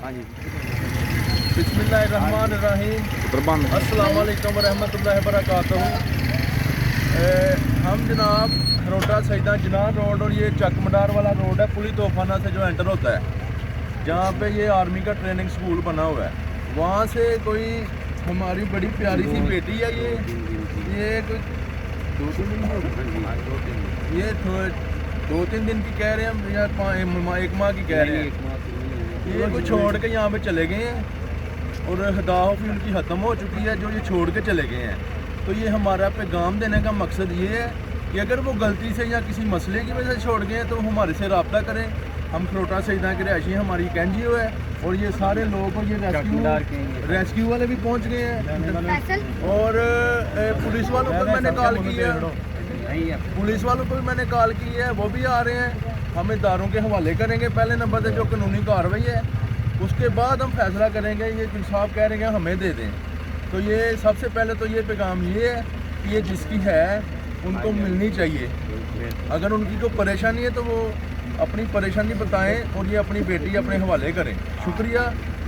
हाँ जी बिस्मिल्लाहिर्रहमानिर्रहीम अस्सलाम वालेकुम वरहमतुल्लाहि वबरकातुहू। हम जनाब खरोटा सईदा जिनान रोड और ये चक मडार वाला रोड है, पुली तोफाना से जो एंटर होता है, जहाँ पे ये आर्मी का ट्रेनिंग स्कूल बना हुआ है, वहाँ से कोई हमारी बड़ी प्यारी सी बेटी है। ये कोई 2-3 दिन ये 2-3 दिन की कह रहे हैं या 1 माह की कह रहे हैं। ये कोई छोड़ के यहाँ पे चले गए हैं और हदाफी उनकी ख़त्म हो चुकी है, जो ये छोड़ के चले गए हैं। तो ये हमारा पैगाम देने का मकसद ये है कि अगर वो गलती से या किसी मसले की वजह से छोड़ गए हैं तो हमारे से रब्ता करें। हम खरोटा सईदा के रहायशी, हमारी एक NGO है और ये सारे लोग ये रेस्क्यू वाले भी पहुँच गए हैं और पुलिस वालों को मैंने कॉल की है, पुलिस वालों को भी मैंने कॉल की है, वो भी आ रहे हैं। हम इदारों के हवाले करेंगे पहले नंबर पे जो कानूनी कार्रवाई है, उसके बाद हम फैसला करेंगे। ये इंसाफ कह रहे हैं हमें दे दें, तो ये सबसे पहले तो ये पैगाम ये है कि ये जिसकी है उनको मिलनी चाहिए। अगर उनकी कोई परेशानी है तो वो अपनी परेशानी बताएं और ये अपनी बेटी अपने हवाले करें। शुक्रिया,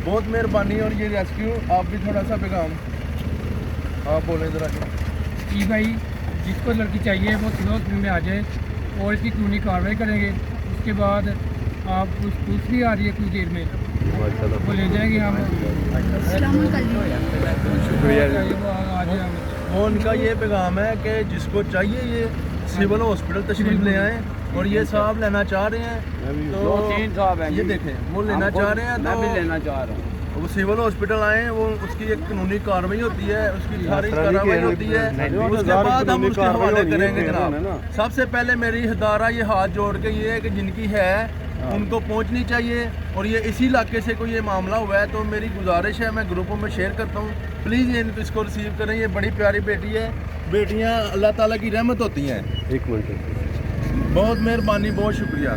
बहुत मेहरबानी। और ये रेस्क्यू आप भी थोड़ा सा पैगाम आप बोलें ज़रा। जी भाई, जिसको लड़की चाहिए वो तुरंत में आ जाए और इसकी कानूनी कार्रवाई करेंगे। उसके बाद आप पुलिस भी आ रही है कुछ देर में, वो ले जाएंगे हम। शुक्रिया। वो आ जाए हम। वो उनका ये पैगाम है कि जिसको चाहिए ये सिविल हॉस्पिटल तशरीफ ले आएँ और ये साहब लेना चाह रहे हैं तो 2-3 साहब हैं, ये देखें वो लेना चाह रहे हैं मैं भी तो लेना चाह रहा हूँ। वो सिविल हॉस्पिटल आए, वो उसकी एक कानूनी कार्रवाई होती है, उसकी सारी कार्रवाई होती है, उसके बाद हम उसके हवाले करेंगे जनाब। सबसे पहले मेरी हदारा ये हाथ जोड़ के ये है कि जिनकी है उनको पहुंचनी चाहिए। और ये इसी इलाके से कोई ये मामला हुआ है तो मेरी गुजारिश है, मैं ग्रुपों में शेयर करता हूँ, प्लीज़ ये इसको रिसीव करें। ये बड़ी प्यारी बेटी है, बेटियाँ अल्लाह ताला की रहमत होती हैं। 1 मिनट। बहुत मेहरबानी, बहुत शुक्रिया।